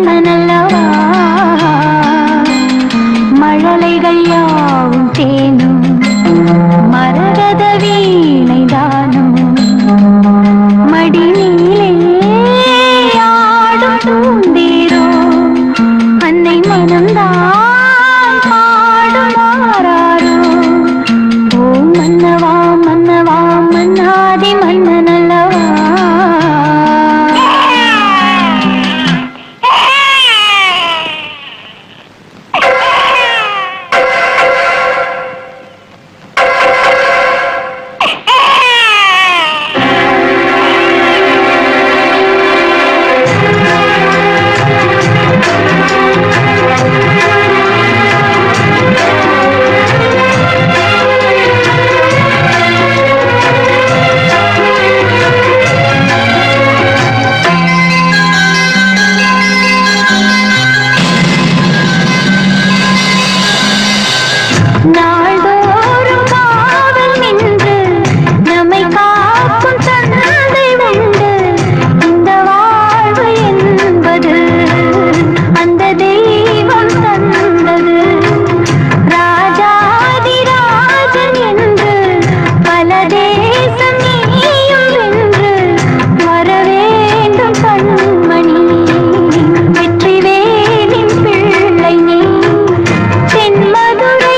மன்னனல்லவா மழலைகள் யாவும் தேனும் மரகத வீணைதானும் மடியிலே ஆடும் பூந்தேரோ அன்னை மனம்தான் பாடுமாறாரோ ஓ மன்னவா மன்னவா மன்னாதி மன்னனல்லவா நாள்தோறும் காவல் நின்று நம்மை காக்கும் தந்தை உண்டு இந்த வாழ்வு என்பது அந்த தெய்வம் தந்தது ராஜாதி ராஜன் என்று பல தேசம் நீயும் வென்று வர வேண்டும் கண்மணி வெற்றி வேலின் பிள்ளை நீ தென்மதுரை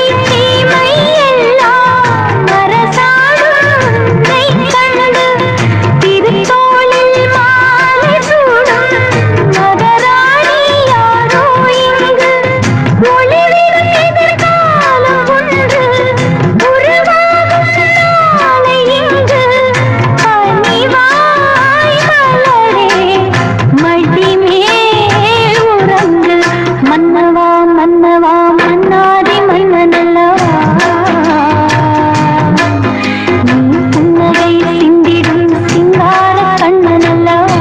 மன்னவா மன்னவா மன்னாதி மன்னனல்லவா நீ புன்னகை சிந்திடும் சிங்கார கண்ணனல்லவா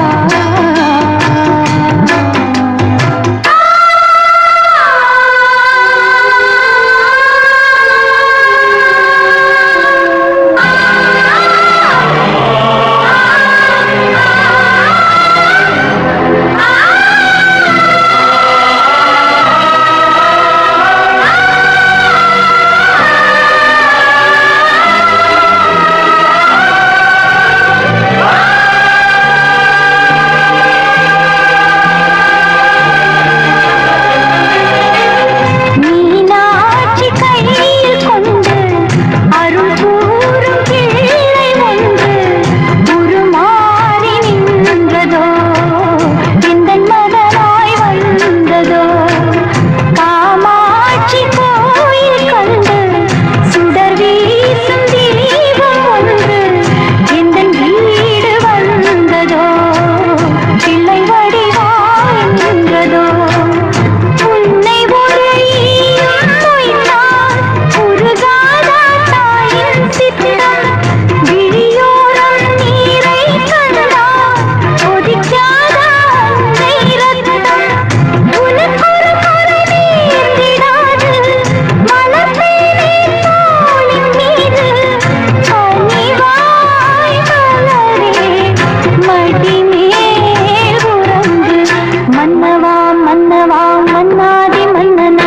மன்னவா மன்னவா மன்னாதி மன்னன்